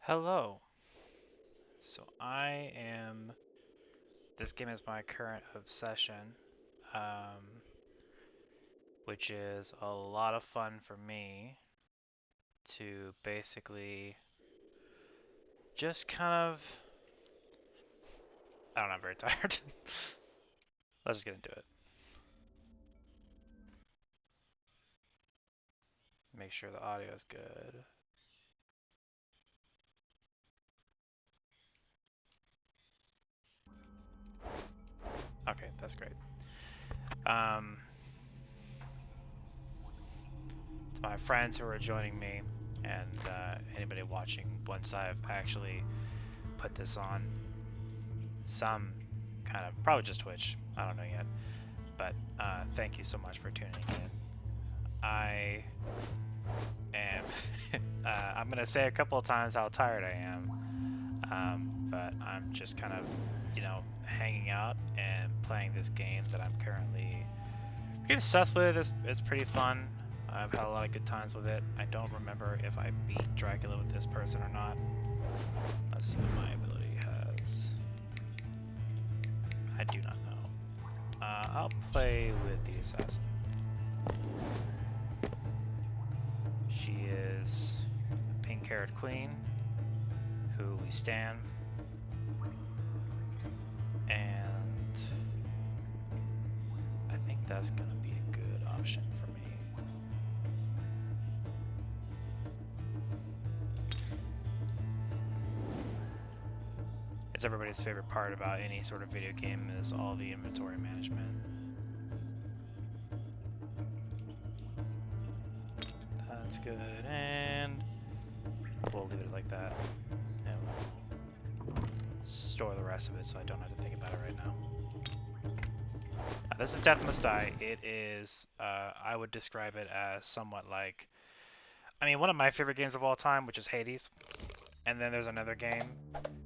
Hello. So I am. This game is my current obsession, um, which is a lot of fun for me to basically just kind of. I don't know, I'm very tired. Let's just get into it. Make sure the audio is good. Okay, that's great. Um, to my friends who are joining me, and anybody watching once I've actually put this on some kind of probably just Twitch. I don't know yet. But thank you so much for tuning in. I am. I'm gonna say a couple of times how tired I am, but I'm just kind of, hanging out and playing this game that I'm currently pretty obsessed with. It's pretty fun. I've had a lot of good times with it. I don't remember if I beat Dracula with this person or not. Let's see what my ability has. I do not know. I'll play with the assassin. She is a pink-haired queen who we stan, and I think that's gonna be a good option for me. It's everybody's favorite part about any sort of video game is all the inventory management. That's good, and we'll leave it like that. And we'll store the rest of it so I don't have to think about it right now. This is Death Must Die. It is, I would describe it as somewhat like, one of my favorite games of all time, which is Hades. And then there's another game,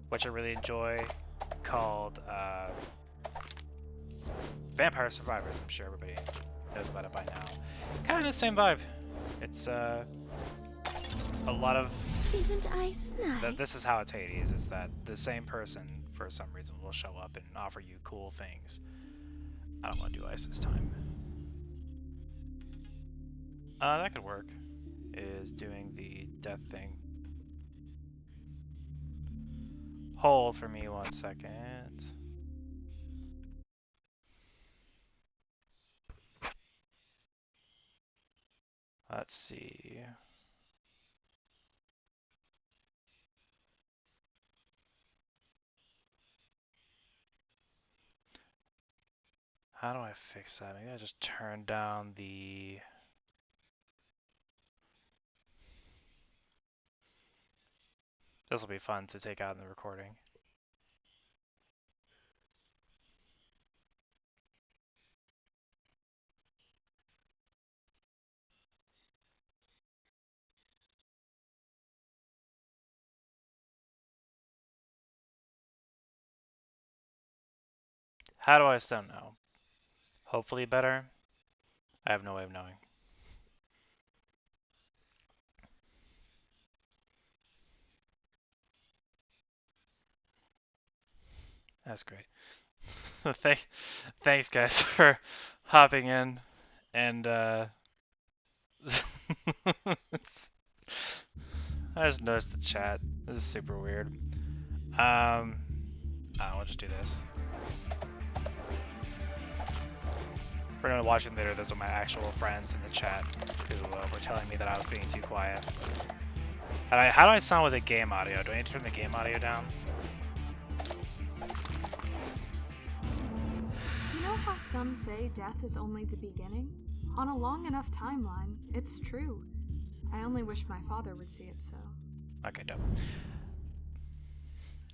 which I really enjoy, called Vampire Survivors. I'm sure everybody knows about it by now. Kind of the same vibe. It's a lot of... Isn't ice nice? This is how it's Hades, is that the same person, for some reason, will show up and offer you cool things. I don't want to do ice this time. That could work. Is doing the death thing. Hold for me 1 second. Let's see. How do I fix that? Maybe I just turn down the... This will be fun to take out in the recording. How do I sound now? Hopefully better. I have no way of knowing. That's great. Thanks guys for hopping in and I just noticed the chat. This is super weird. We'll just do this. For anyone watching later, those are my actual friends in the chat who were telling me that I was being too quiet. How do I sound with the game audio? Do I need to turn the game audio down? You know how some say death is only the beginning? On a long enough timeline, it's true. I only wish my father would see it so. Okay, dope.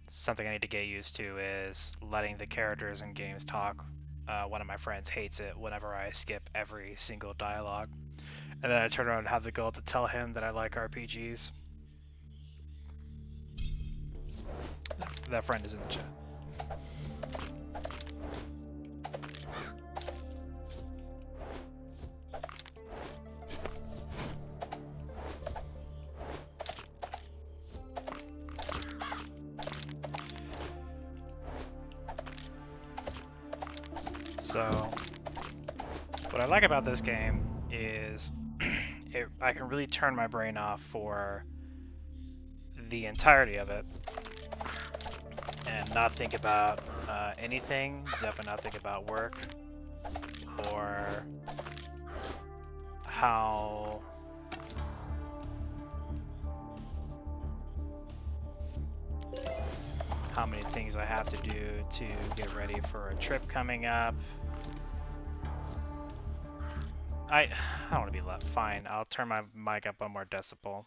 Something I need to get used to is letting the characters in games talk. One of my friends hates it whenever I skip every single dialogue. And then I turn around and have the goal to tell him that I like RPGs. That friend is in the chat. So, what I like about this game is I can really turn my brain off for the entirety of it and not think about anything, definitely not think about work or how many things I have to do to get ready for a trip coming up. I don't want to be left. Fine, I'll turn my mic up one more decibel.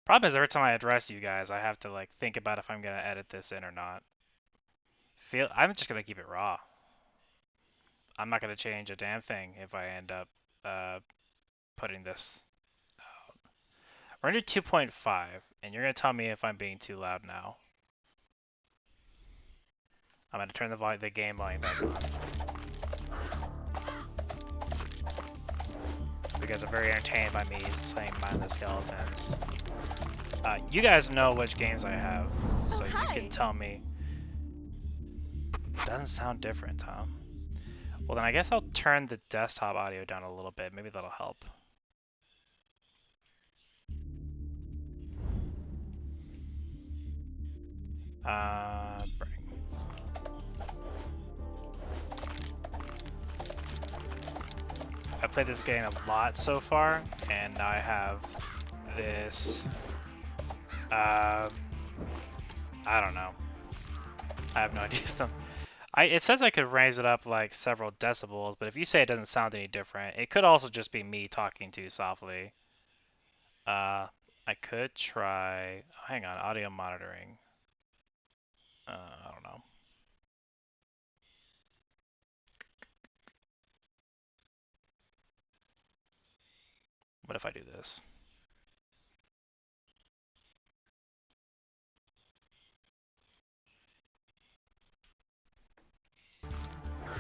Problem is, every time I address you guys, I have to like think about if I'm gonna edit this in or not. I'm just gonna keep it raw. I'm not gonna change a damn thing if I end up putting this out. We're gonna do 2.5, and you're gonna tell me if I'm being too loud now. I'm gonna turn the game volume back on. Because I'm very entertained by me saying Mind the Skeletons. You guys know which games I have, so you can tell me. Doesn't sound different, huh? Well then I guess I'll turn the desktop audio down a little bit, maybe that'll help. Bring. I played this game a lot so far, and now I have this, I don't know. I have no idea. It says I could raise it up like several decibels, but if you say it doesn't sound any different, it could also just be me talking too softly. I could try, hang on, audio monitoring. I don't know. What if I do this?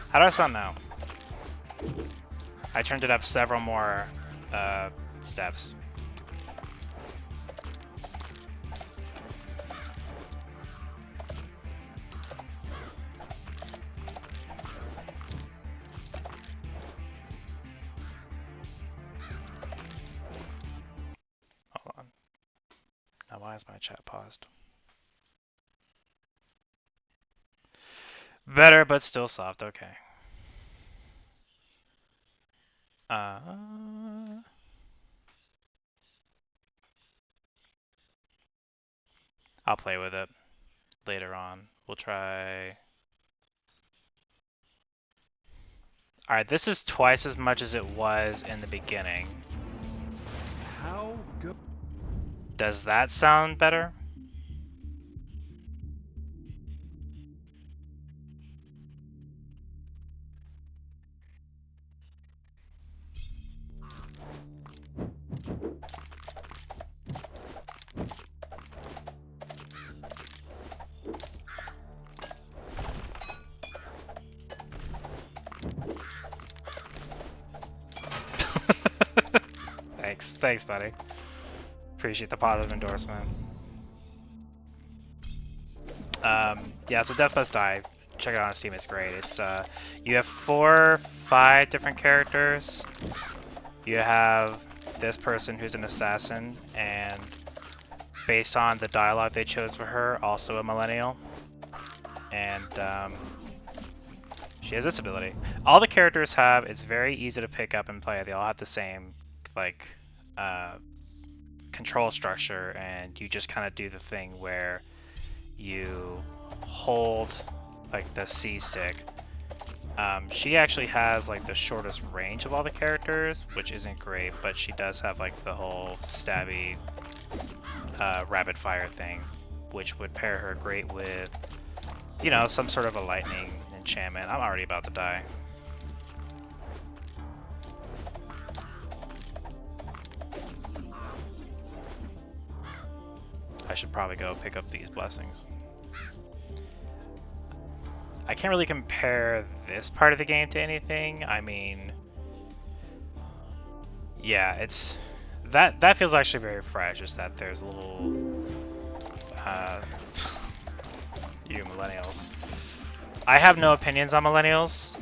How do I sound now? I turned it up several more steps. Hold on. Now why is my chat paused? Better, but still soft. Okay. I'll play with it later on. We'll try. Alright, this is twice as much as it was in the beginning. How good? Does that sound better? Thanks, buddy. Appreciate the positive endorsement. Yeah, so Death Must Die. Check it out on Steam. It's great. It's you have 5 different characters. You have this person who's an assassin, and based on the dialogue they chose for her, also a millennial. And she has this ability. All the characters have. It's very easy to pick up and play. They all have the same like control structure, and you just kind of do the thing where you hold like the C stick. She actually has like the shortest range of all the characters, which isn't great, but she does have like the whole stabby rapid fire thing, which would pair her great with, you know, some sort of a lightning enchantment. I'm already about to die. I should probably go pick up these blessings. I can't really compare this part of the game to anything. I mean, yeah, it's that feels actually very fresh. Just that there's a little You millennials. I have no opinions on millennials.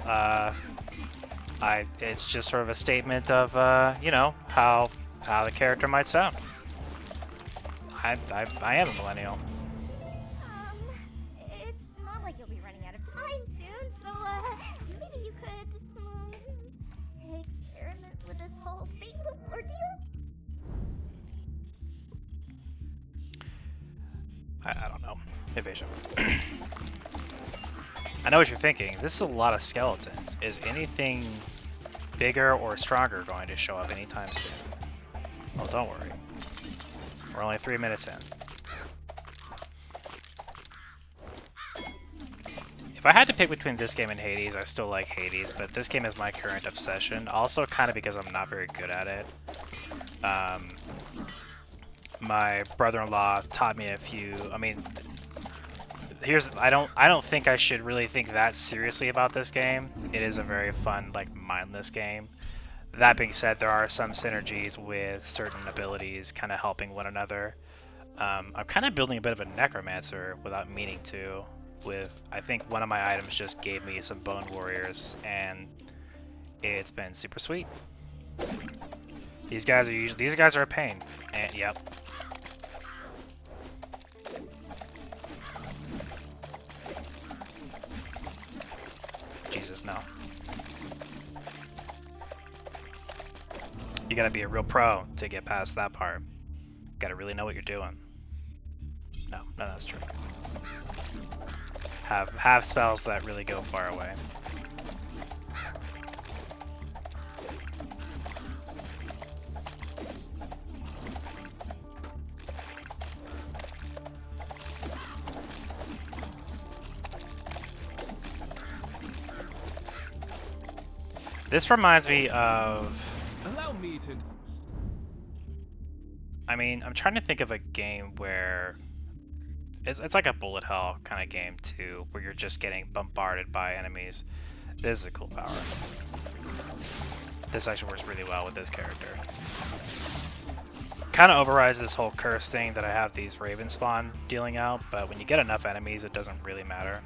It's just sort of a statement of you know, how the character might sound. I am a millennial. It's not like you'll be running out of time soon, so maybe you could experiment with this whole fate loop ordeal. I don't know. Evasion. I know what you're thinking. This is a lot of skeletons. Is anything bigger or stronger going to show up anytime soon? Well, don't worry. We're only 3 minutes in. If I had to pick between this game and Hades, I still like Hades, but this game is my current obsession. Also, kind of because I'm not very good at it. My brother-in-law taught me a few. I mean, I don't think I should really think that seriously about this game. It is a very fun, like, mindless game. That being said, there are some synergies with certain abilities kind of helping one another. I'm kind of building a bit of a necromancer without meaning to. I think one of my items just gave me some bone warriors, and it's been super sweet. These guys are a pain. And yep. Jesus, no. You gotta be a real pro to get past that part. Gotta really know what you're doing. No, that's true. Have spells that really go far away. This reminds me of... Allow me to... I mean, I'm trying to think of a game where... It's like a bullet hell kind of game too, where you're just getting bombarded by enemies. This is a cool power. This actually works really well with this character. Kind of overrides this whole curse thing that I have these Raven spawn dealing out, but when you get enough enemies, it doesn't really matter.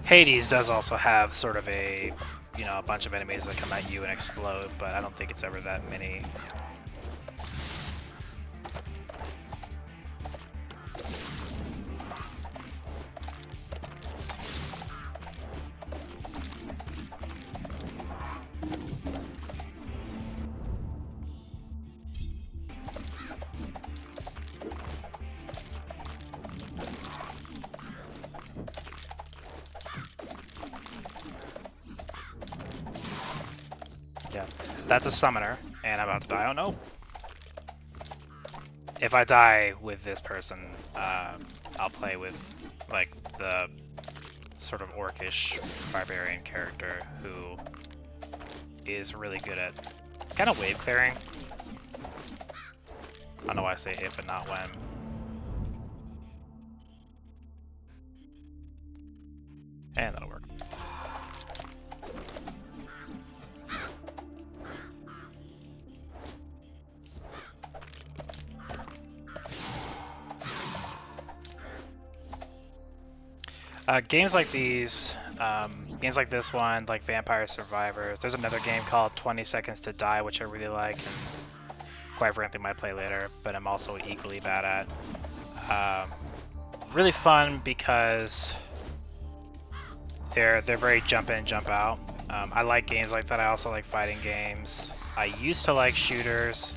Hades does also have sort of a, you know, a bunch of enemies that come at you and explode, but I don't think it's ever that many. Yeah, that's a summoner, and I'm about to die. Oh no! If I die with this person, I'll play with, like, the sort of orcish barbarian character who is really good at kind of wave clearing. I don't know why I say if and not when. And that'll work. Games like these, games like this one, like Vampire Survivors. There's another game called 20 Seconds to Die, which I really like, and quite frankly might play later, but I'm also equally bad at. Really fun because they're very jump in, jump out. I like games like that. I also like fighting games. I used to like shooters,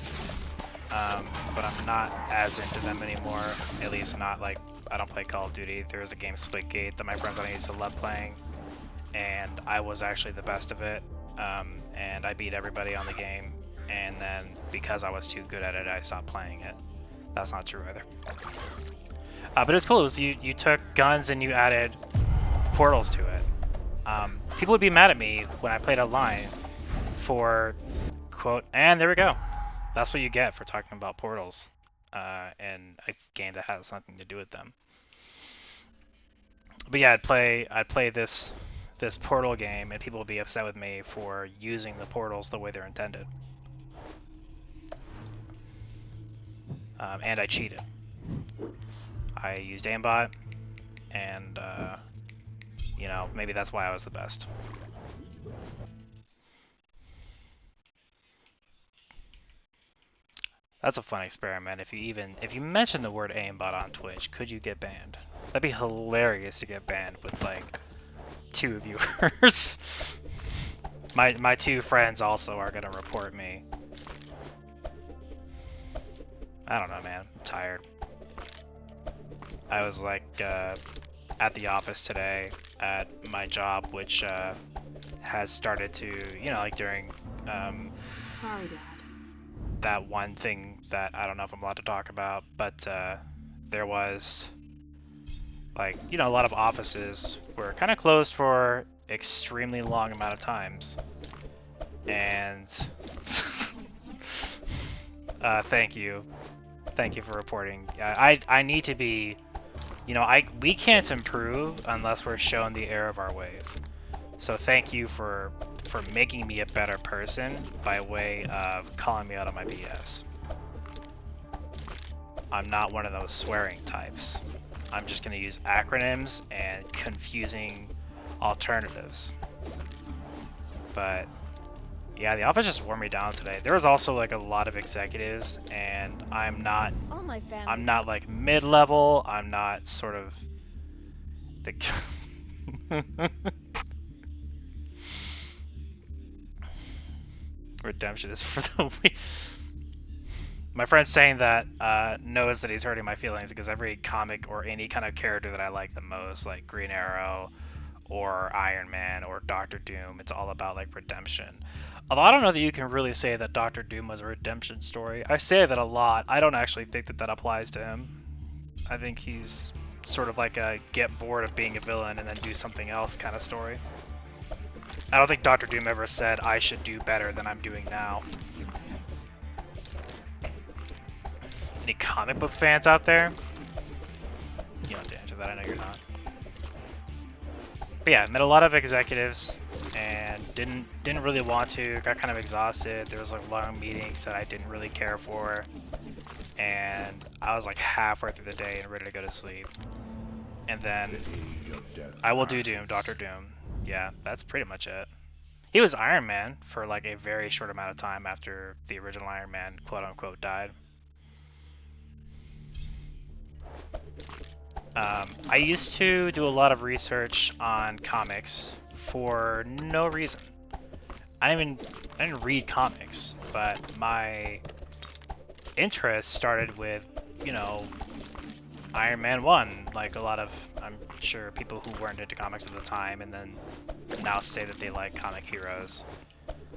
but I'm not as into them anymore. At least not like, I don't play Call of Duty. There was a game, Splitgate, that my friends and I used to love playing, and I was actually the best of it, and I beat everybody on the game, and then because I was too good at it, I stopped playing it. That's not true either. But it's cool. It was, you took guns and you added portals to it. People would be mad at me when I played online for, quote, and there we go. That's what you get for talking about portals in a game that has nothing to do with them. But yeah, I'd play this portal game, and people would be upset with me for using the portals the way they're intended. and I cheated. I used aimbot, and you know, maybe that's why I was the best. That's a fun experiment. If you mention the word aimbot on Twitch, could you get banned? That'd be hilarious to get banned with like 2 viewers. My 2 friends also are gonna report me. I don't know, man. I'm tired. I was like at the office today at my job, which has started to, you know, like during Sorry, Dad. that one thing that I don't know if I'm allowed to talk about, but there was like, you know, a lot of offices were kind of closed for extremely long amount of times. And thank you for reporting. I need to be, you know, we can't improve unless we're shown the error of our ways. So thank you for making me a better person by way of calling me out on my BS. I'm not one of those swearing types. I'm just gonna use acronyms and confusing alternatives. But yeah, the office just wore me down today. There was also like a lot of executives, and I'm not like mid-level. I'm not sort of the redemption is for the weak. My friend's saying that knows that he's hurting my feelings because every comic or any kind of character that I like the most, like Green Arrow or Iron Man or Doctor Doom, it's all about like redemption. Although I don't know that you can really say that Doctor Doom was a redemption story. I say that a lot. I don't actually think that applies to him. I think he's sort of like a get bored of being a villain and then do something else kind of story. I don't think Doctor Doom ever said I should do better than I'm doing now. Any comic book fans out there? You don't have to answer that, I know you're not. But yeah, met a lot of executives and didn't really want to, got kind of exhausted. There was like long meetings that I didn't really care for. And I was like halfway through the day and ready to go to sleep. And then I will do Doom, Doctor Doom. Yeah, that's pretty much it. He was Iron Man for like a very short amount of time after the original Iron Man quote unquote died. I used to do a lot of research on comics for no reason. I didn't read comics, but my interest started with, you know, Iron Man 1, like a lot of, I'm sure, people who weren't into comics at the time and then now say that they like comic heroes.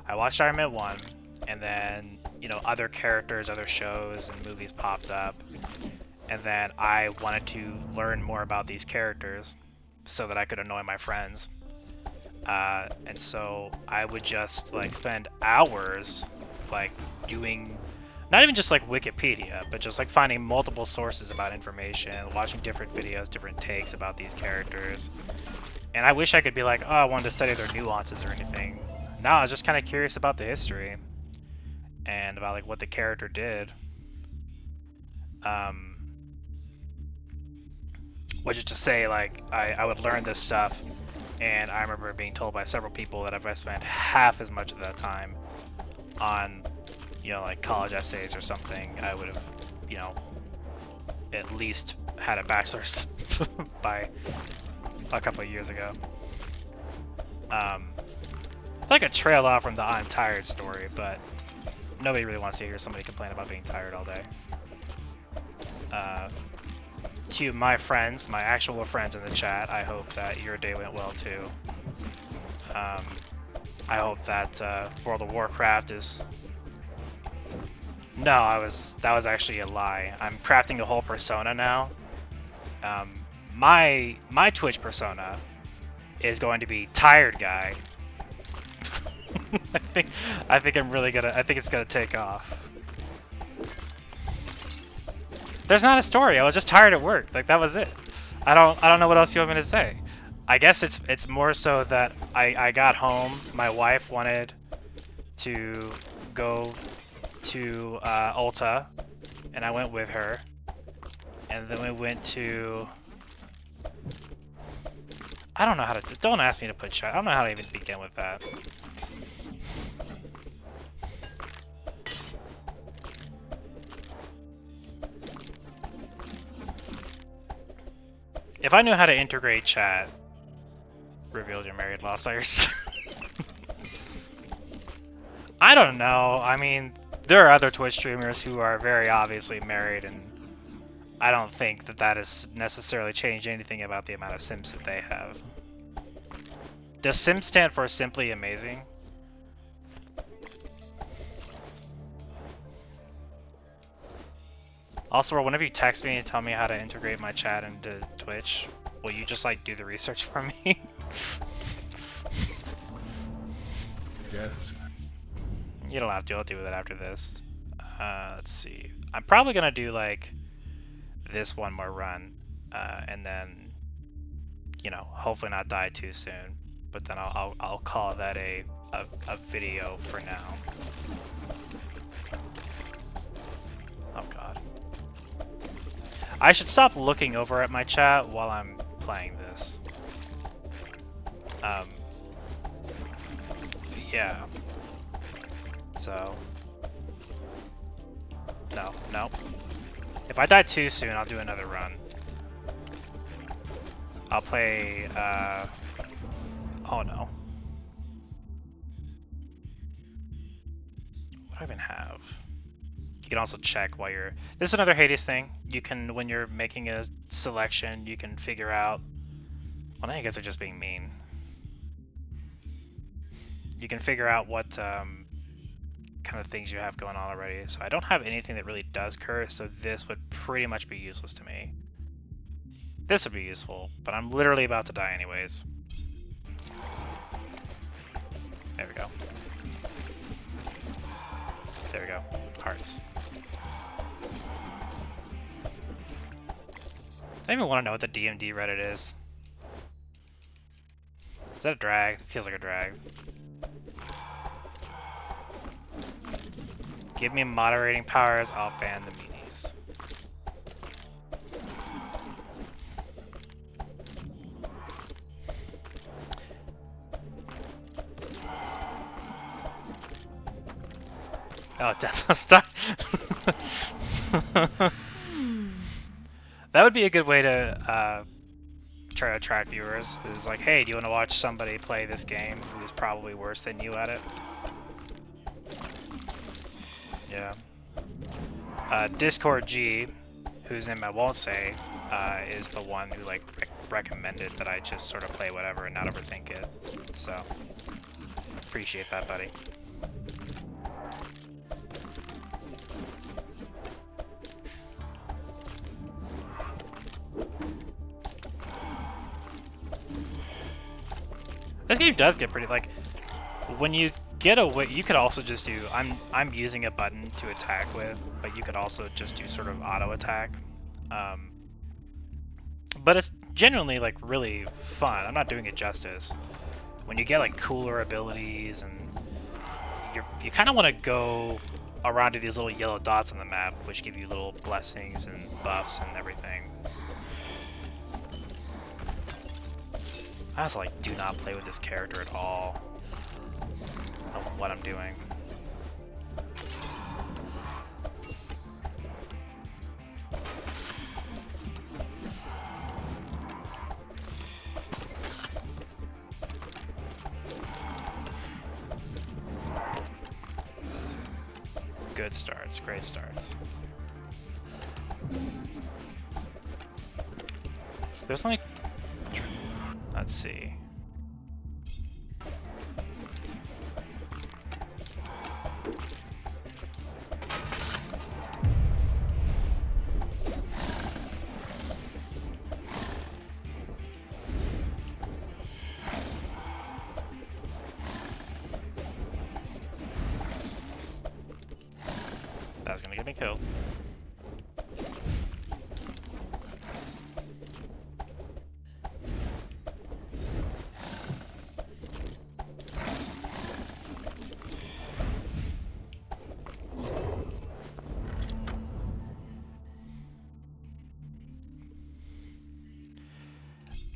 I watched Iron Man 1, and then, you know, other characters, other shows and movies popped up, and then I wanted to learn more about these characters so that I could annoy my friends. And so I would just like spend hours like doing, not even just like Wikipedia, but just like finding multiple sources about information, watching different videos, different takes about these characters. And I wish I could be like, oh, I wanted to study their nuances or anything. No, I was just kind of curious about the history and about like what the character did. Which is to say, like, I would learn this stuff, and I remember being told by several people that if I spent half as much of that time on, you know, like college essays or something, I would have, you know, at least had a bachelor's by a couple of years ago. It's like a trail off from the I'm tired story, but nobody really wants to hear somebody complain about being tired all day. To my friends, my actual friends in the chat, I hope that your day went well too. I hope that World of Warcraft is... No, that was actually a lie. I'm crafting a whole persona now. My Twitch persona is going to be Tired Guy. I think it's gonna take off. There's not a story. I was just tired at work. Like, that was it. I don't know what else you want me to say. I guess it's more so that I got home. My wife wanted to go to Ulta and I went with her, and then we went to. I don't know how to. Don't ask me to put chat. I don't know how to even begin with that. If I knew how to integrate chat, revealed you're married, lost all your I don't know. I mean, there are other Twitch streamers who are very obviously married, and I don't think that that has necessarily changed anything about the amount of Sims that they have. Does Sim stand for simply amazing? Also, whenever you text me and tell me how to integrate my chat into Twitch, will you just like do the research for me? Yes. You don't have to, I'll do it after this. Let's see. I'm probably gonna do like this one more run, and then, you know, hopefully not die too soon. But then I'll call that a video for now. Oh god. I should stop looking over at my chat while I'm playing this. Yeah. So. No. If I die too soon, I'll do another run. I'll play, oh no. What do I even have? You can also check while you're... This is another Hades thing. You can, when you're making a selection, you can figure out... Well, now you guys are just being mean. You can figure out what kind of things you have going on already. So I don't have anything that really does curse, so this would pretty much be useless to me. This would be useful, but I'm literally about to die anyways. There we go. There we go. Hearts. I don't even want to know what the DMD Reddit is. Is that a drag? It feels like a drag. Give me moderating powers, I'll ban the meanies. Oh, Death Stop. That would be a good way to try to attract viewers. It's like, hey, do you want to watch somebody play this game who's probably worse than you at it? Yeah. Discord G, whose name I won't say, is the one who like recommended that I just sort of play whatever and not overthink it. So, appreciate that, buddy. This game does get pretty, like, when you get away, you could also just do, I'm using a button to attack with, but you could also just do sort of auto attack. But it's genuinely like really fun. I'm not doing it justice. When you get like cooler abilities and you kind of want to go around to these little yellow dots on the map, which give you little blessings and buffs and everything. I also like do not play with this character at all. I don't know what I'm doing. Good starts, great starts. There's only... Let's see. That's gonna get me killed.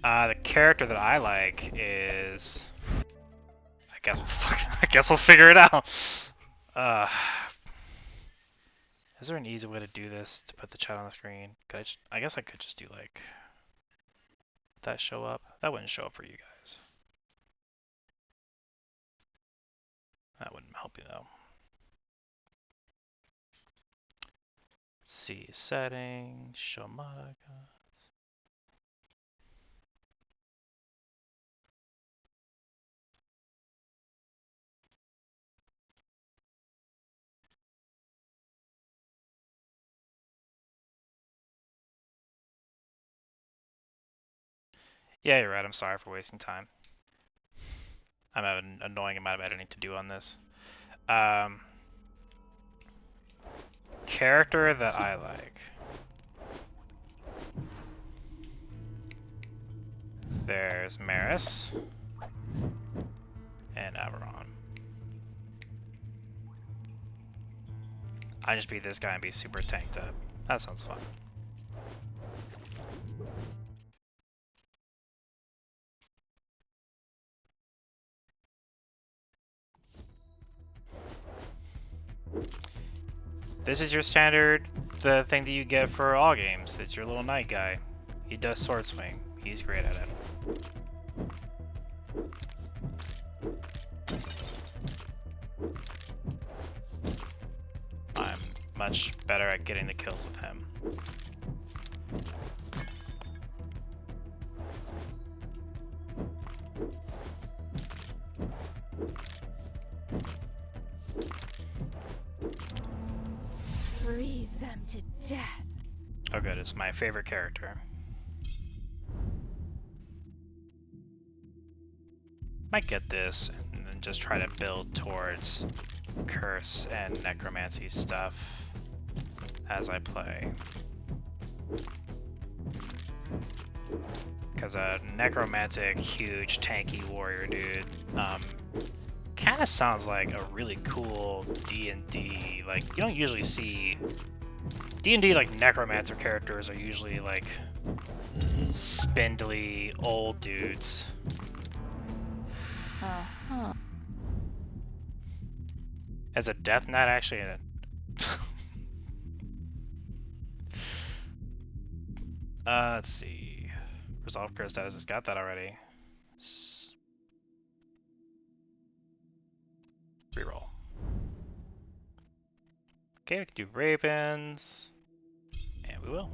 The character that I like is... I guess we'll figure it out. Is there an easy way to do this to put the chat on the screen? I guess I could just do like... Would that show up? That wouldn't show up for you guys. That wouldn't help you though. Let's see, settings, show mod icons. Yeah, you're right. I'm sorry for wasting time. I have an annoying amount of editing to do on this. Character that I like. There's Maris and Averon. I just beat this guy and be super tanked up. That sounds fun. This is your standard, the thing that you get for all games. It's your little knight guy. He does sword swing. He's great at it. I'm much better at getting the kills with him. Freeze them to death. Oh good, it's my favorite character. Might get this and then just try to build towards curse and necromancy stuff as I play. Because a necromantic, huge, tanky warrior dude kind of sounds like a really cool D&D. Like, you don't usually see D&D, like, necromancer characters are usually like spindly old dudes. As a Death Knight, actually, let's see. Resolve curse status has got that already. Reroll. Okay, we can do Ravens, and we will.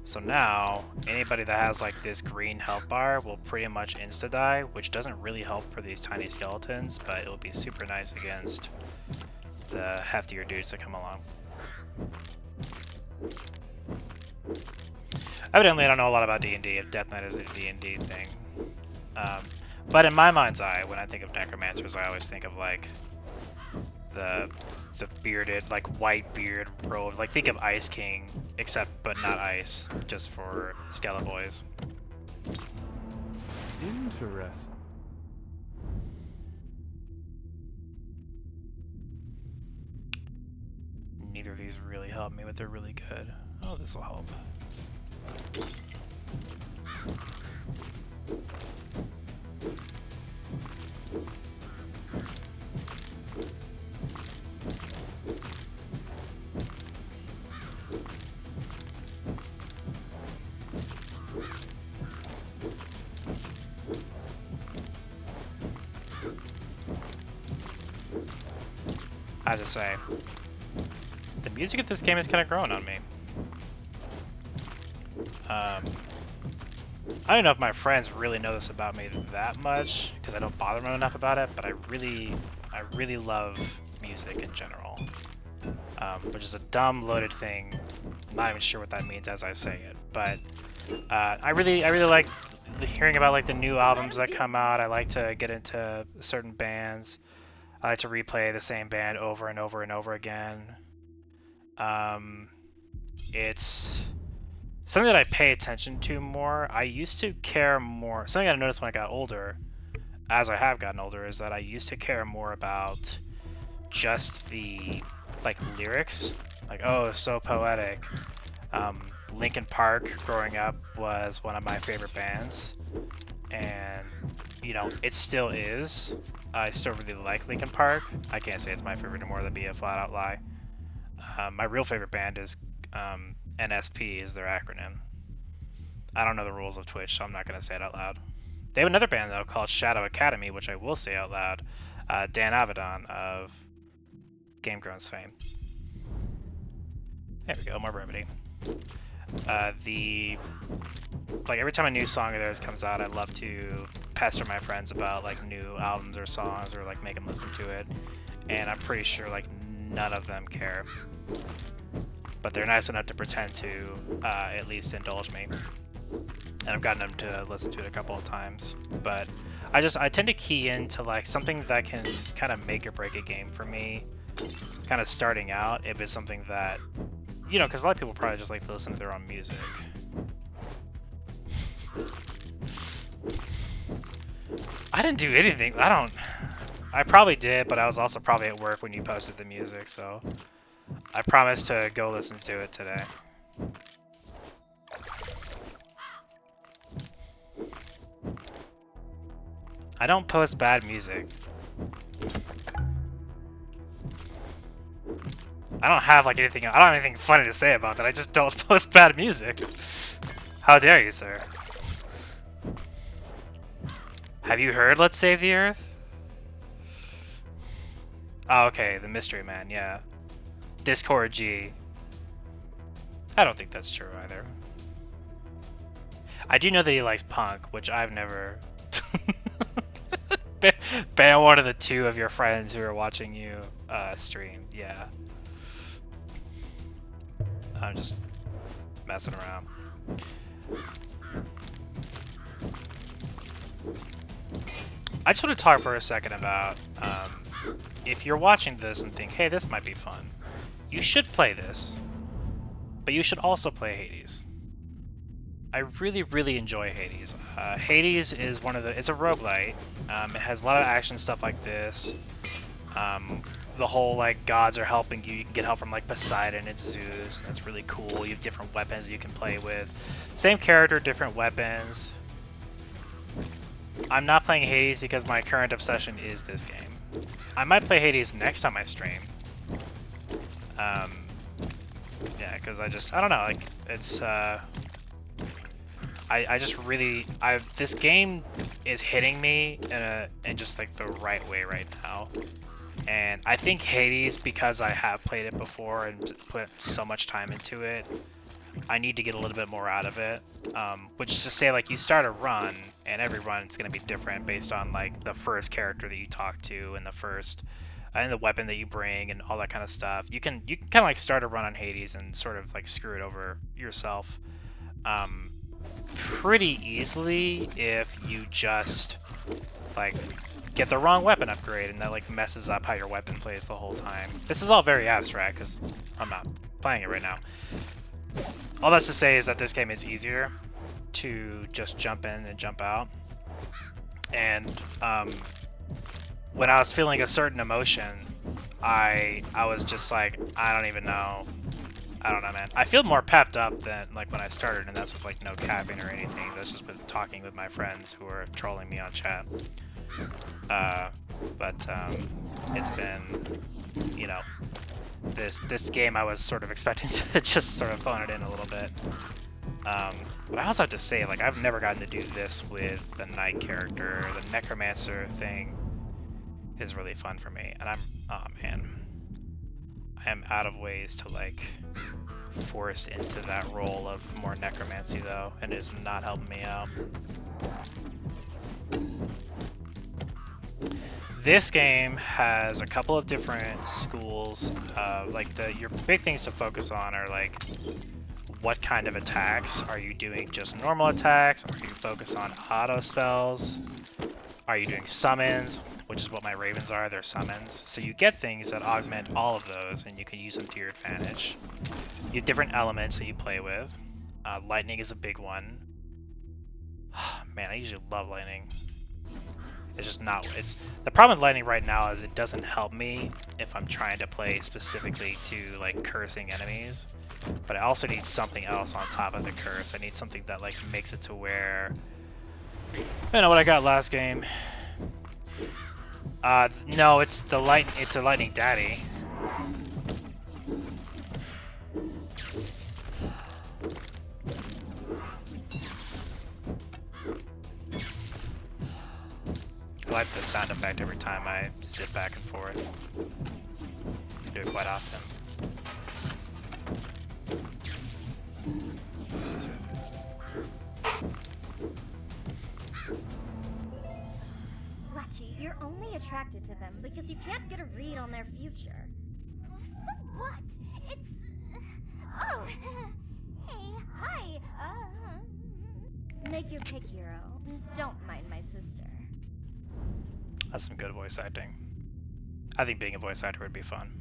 So now, anybody that has like this green health bar will pretty much insta-die, which doesn't really help for these tiny skeletons, but it'll be super nice against the heftier dudes that come along. Evidently, I don't know a lot about D&D, if Death Knight is a D&D thing. But in my mind's eye, when I think of necromancers, I always think of like the bearded, like white beard robe. Like think of Ice King, except but not ice, just for Skeleton Boys. Interesting. Neither of these really help me, but they're really good. Oh, this will help. I have to say, the music of this game is kind of growing on me. I don't know if my friends really know this about me that much, because I don't bother them enough about it, but I really love music in general. Which is a dumb, loaded thing. I'm not even sure what that means as I say it, but I really like hearing about like the new albums that come out. I like to get into certain bands. I like to replay the same band over and over and over again. It's something that I pay attention to more. I used to care more. Something I noticed when I got older, as I have gotten older, is that I used to care more about just the like lyrics, like oh, so poetic. Linkin Park growing up was one of my favorite bands, and you know, it still is. I still really like Linkin Park. I can't say it's my favorite anymore, that'd be a flat out lie. My real favorite band is NSP is their acronym. I don't know the rules of Twitch, so I'm not gonna say it out loud. They have another band though called Shadow Academy, which I will say out loud. Dan Avedon of Game Grumps fame. There we go, more brevity. Like every time a new song of theirs comes out, I love to pester my friends about like new albums or songs, or like make them listen to it. And I'm pretty sure like none of them care, but they're nice enough to pretend to at least indulge me. And I've gotten them to listen to it a couple of times. But I tend to key into like something that can kind of make or break a game for me, kind of starting out, if it's something that, you know, because a lot of people probably just like to listen to their own music. I didn't do anything. I probably did, but I was also probably at work when you posted the music, so I promised to go listen to it today. I don't post bad music. I don't have like anything. I don't have anything funny to say about that. I just don't post bad music. How dare you, sir? Have you heard Let's Save the Earth? Oh, okay, the Mystery Man, yeah. Discord G. I don't think that's true either. I do know that he likes punk, which I've never... Ban one of the two of your friends who are watching you stream, yeah. I'm just messing around. I just want to talk for a second about if you're watching this and think, hey, this might be fun, you should play this, but you should also play Hades. I really, really enjoy Hades. Hades is it's a roguelite. It has a lot of action stuff like this. The whole like gods are helping you. You can get help from like Poseidon and Zeus. And that's really cool. You have different weapons that you can play with. Same character, different weapons. I'm not playing Hades because my current obsession is this game. I might play Hades next time I stream. Yeah, because I don't know, like it's I just really this game is hitting me in just like the right way right now. And I think Hades, because I have played it before and put so much time into it, I need to get a little bit more out of it. Which is to say, like, you start a run, and every run is going to be different based on like the first character that you talk to and the weapon that you bring and all that kind of stuff. You can kind of like start a run on Hades and sort of like screw it over yourself pretty easily if you just like get the wrong weapon upgrade, and that like messes up how your weapon plays the whole time. This is all very abstract because I'm not playing it right now. All that's to say is that this game is easier to just jump in and jump out. And when I was feeling a certain emotion, I was just like, I don't even know. I don't know, man. I feel more pepped up than like when I started, and that's with like no capping or anything. That's just with talking with my friends who are trolling me on chat. But it's been, you know, this game I was sort of expecting to just sort of phone it in a little bit. But I also have to say, like, I've never gotten to do this with the knight character. The necromancer thing is really fun for me, and oh man, I am out of ways to like force into that role of more necromancy though, and it is not helping me out. This game has a couple of different schools. Like your big things to focus on are like, what kind of attacks are you doing? Just normal attacks? Are you focused on auto spells? Are you doing summons, which is what my ravens are? They're summons. So you get things that augment all of those, and you can use them to your advantage. You have different elements that you play with. Lightning is a big one. Man, I usually love lightning. It's just not. It's the problem with lightning right now is it doesn't help me if I'm trying to play specifically to like cursing enemies. But I also need something else on top of the curse. I need something that like makes it to where I know what I got last game. No, it's the It's a lightning daddy. I like the sound effect every time I zip back and forth. I do it quite often. Lachi, you're only attracted to them because you can't get a read on their future. So what? It's... Oh! Hey, hi! Make your pick, hero. Don't mind my sister. That's some good voice acting. I think being a voice actor would be fun.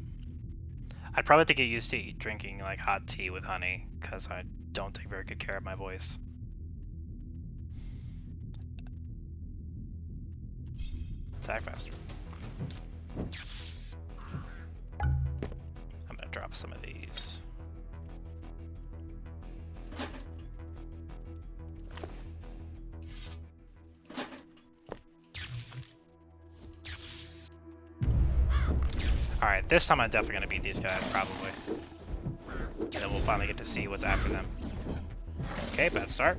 I'd probably have to get used to drinking like hot tea with honey, because I don't take very good care of my voice. Attack faster. I'm gonna drop some of these. Alright, this time I'm definitely gonna beat these guys, probably. And then we'll finally get to see what's after them. Okay, bad start.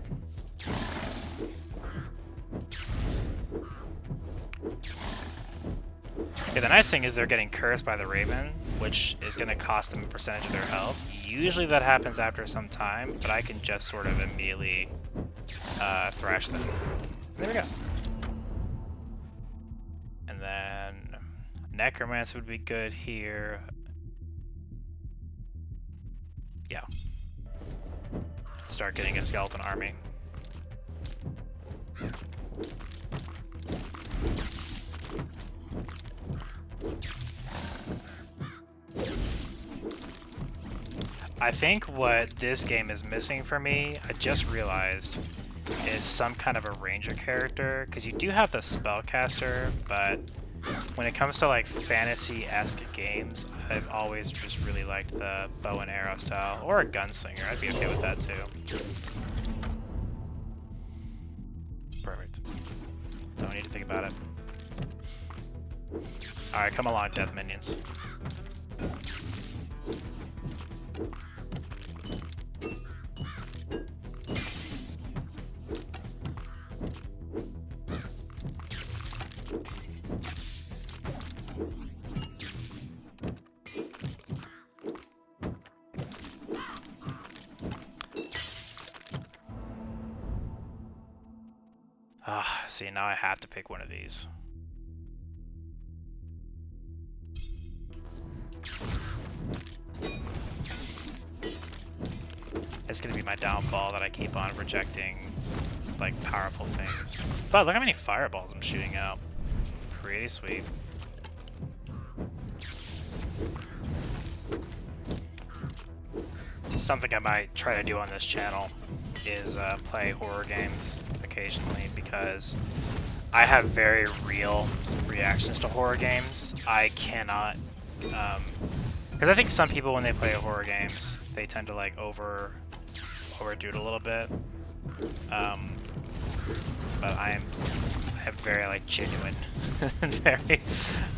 Okay, the nice thing is they're getting cursed by the Raven, which is gonna cost them a percentage of their health. Usually that happens after some time, but I can just sort of immediately thrash them. There we go. And then Necromancer would be good here. Yeah. Start getting a skeleton army. I think what this game is missing for me, I just realized, is some kind of a ranger character, because you do have the spellcaster, but when it comes to like fantasy-esque games, I've always just really liked the bow and arrow style, or a gunslinger. I'd be okay with that too. Perfect. Don't need to think about it. Alright, come along, death minions. See, now I have to pick one of these. It's gonna be my downfall that I keep on rejecting, like, powerful things. But look how many fireballs I'm shooting out. Pretty sweet. Something I might try to do on this channel is play horror games occasionally, because I have very real reactions to horror games. I cannot, because I think some people when they play horror games, they tend to like overdo it a little bit. But I have very like genuine, very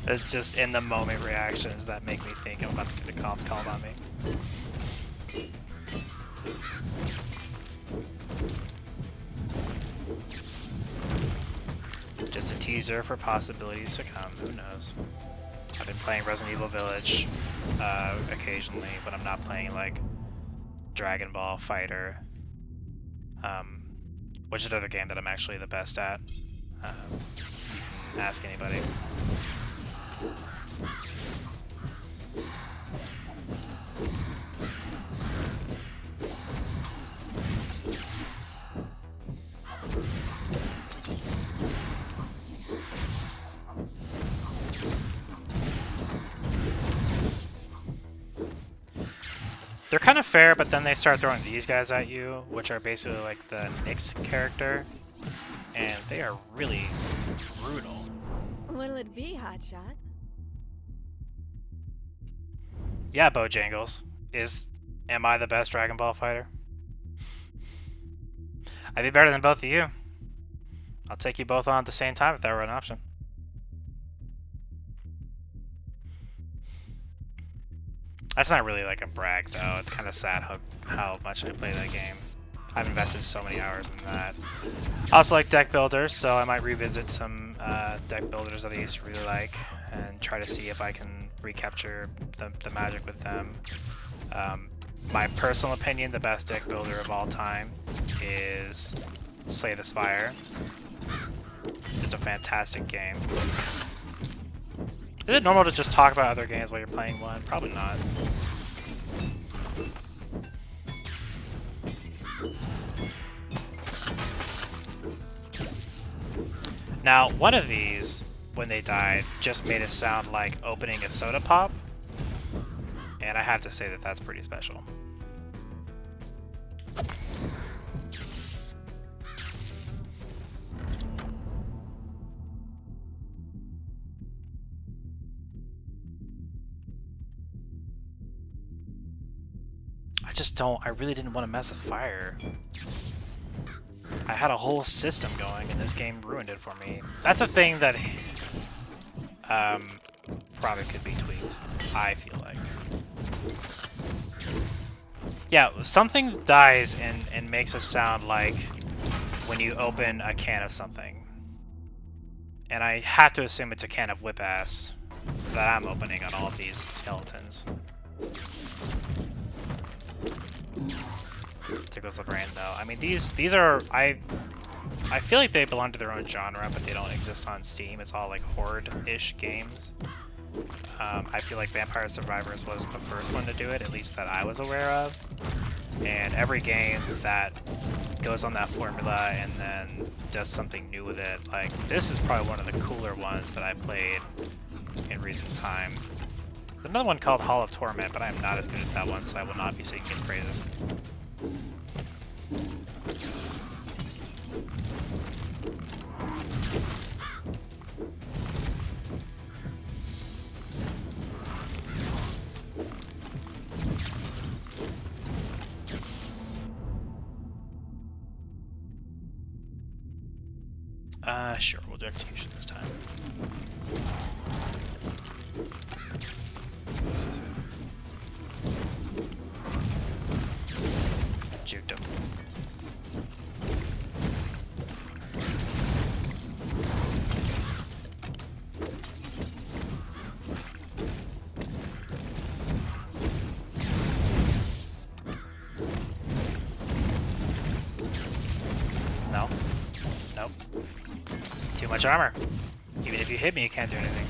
it's just in the moment reactions that make me think I'm about to get the cops called on me. Just a teaser for possibilities to come, who knows. I've been playing Resident Evil Village occasionally, but I'm not playing like Dragon Ball Fighter, which is another game that I'm actually the best at. Ask anybody. They're kind of fair, but then they start throwing these guys at you, which are basically like the Nyx character. and they are really brutal. What'll it be, Hotshot? Yeah, Bojangles. Am I the best Dragon Ball fighter? I'd be better than both of you. I'll take you both on at the same time if that were an option. That's not really like a brag though. It's kind of sad how much I play that game. I've invested so many hours in that. I also like deck builders, so I might revisit some deck builders that I used to really like and try to see if I can recapture the magic with them. My personal opinion, the best deck builder of all time is Slay the Spire. Just a fantastic game. Is it normal to just talk about other games while you're playing one? Probably not. Now, one of these, when they died, just made it sound like opening a soda pop. And I have to say that that's pretty special. I really didn't want to mess with fire. I had a whole system going and this game ruined it for me. That's a thing that probably could be tweaked, I feel like. Yeah, something dies and makes us sound like when you open a can of something. And I have to assume it's a can of whip ass that I'm opening on all of these skeletons. Tickles the brain though. I mean these are I feel like they belong to their own genre, but they don't exist on Steam. It's all like horde-ish games. I feel like Vampire Survivors was the first one to do it, at least that I was aware of. And every game that goes on that formula and then does something new with it, like this is probably one of the cooler ones that I played in recent time. There's another one called Hall of Torment, but I am not as good at that one, so I will not be singing its praises. Sure, we'll do execution this time. Juked him. No. Nope. Too much armor. Even if you hit me, you can't do anything.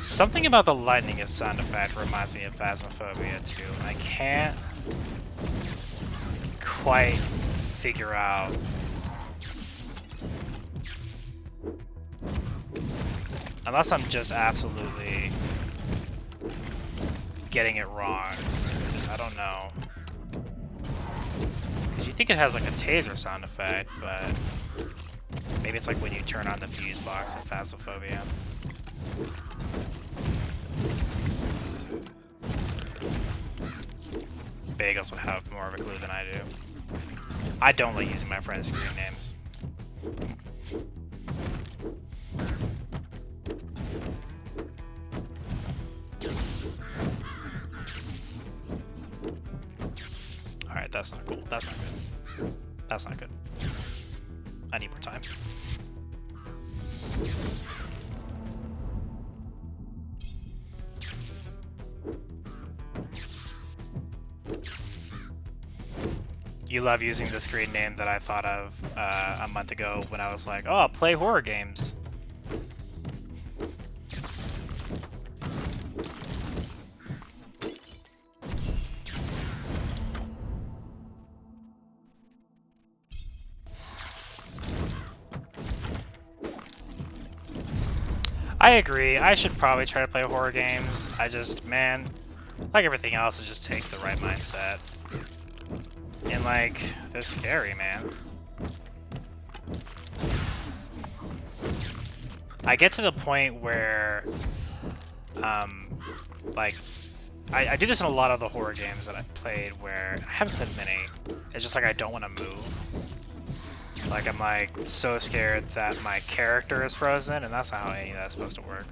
Something about the lightning as sound effect reminds me of Phasmophobia too. I can't quite figure out unless I'm just absolutely getting it wrong. I don't know. Because you think it has like a taser sound effect, but maybe it's like when you turn on the fuse box in Phasmophobia. Bagels would have more of a clue than I do. I don't like using my friends' screen names. Alright, that's not cool. That's not good. That's not good. I need more time. You love using the screen name that I thought of a month ago when I was like, oh, I'll play horror games. I agree. I should probably try to play horror games. I just, man, like everything else, it just takes the right mindset. And like, they're scary, man. I get to the point where, like, I do this in a lot of the horror games that I've played where I haven't played many. It's just like I don't want to move. Like I'm like so scared that my character is frozen, and that's not how any of that's supposed to work.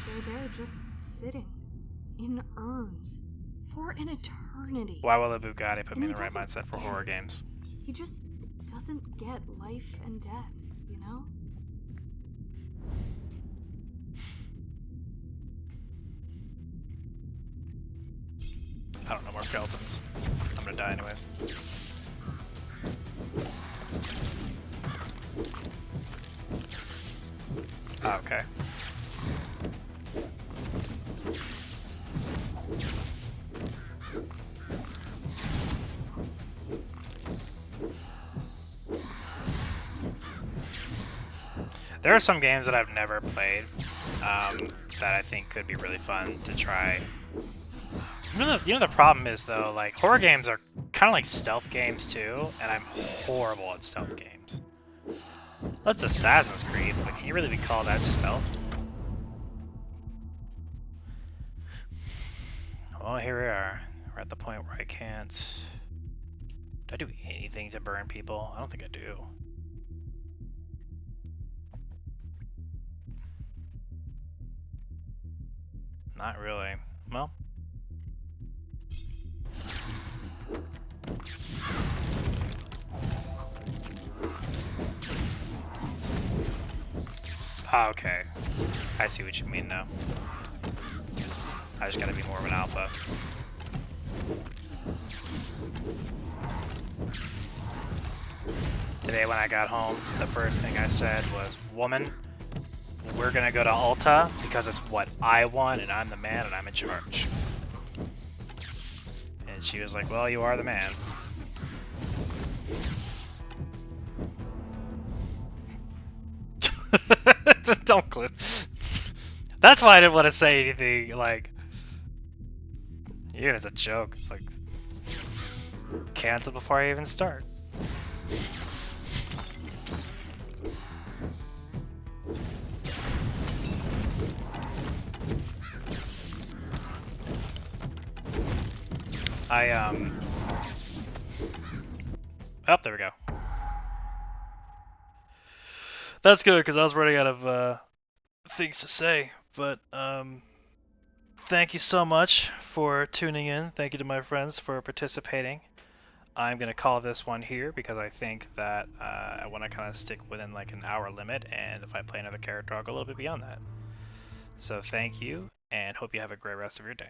They're there just sitting in urns for an eternity. Why will the Bugatti put And me in he the right doesn't mindset for get horror it. games? He just doesn't get life and death, you know? I don't know more skeletons. I'm gonna die anyways. Oh, okay. There are some games that I've never played that I think could be really fun to try. You know the problem is though, like horror games are kind of like stealth games too, and I'm horrible at stealth games. That's Assassin's Creed, but can you really be called that stealth? Well, here we are. We're at the point where I can't. Do I do anything to burn people? I don't think I do. Not really. Well. Ah, okay. I see what you mean now. I just gotta be more of an alpha. Today when I got home, the first thing I said was, "Woman, we're gonna go to Ulta because it's what I want and I'm the man and I'm in charge." And she was like, "Well, you are the man." Don't clip. That's why I didn't want to say anything, like, even as a joke. It's like, cancel before I even start. Oh, there we go. That's good, because I was running out of things to say. But thank you so much for tuning in. Thank you to my friends for participating. I'm going to call this one here because I think that I want to kind of stick within like an hour limit, and if I play another character, I'll go a little bit beyond that. So thank you, and hope you have a great rest of your day.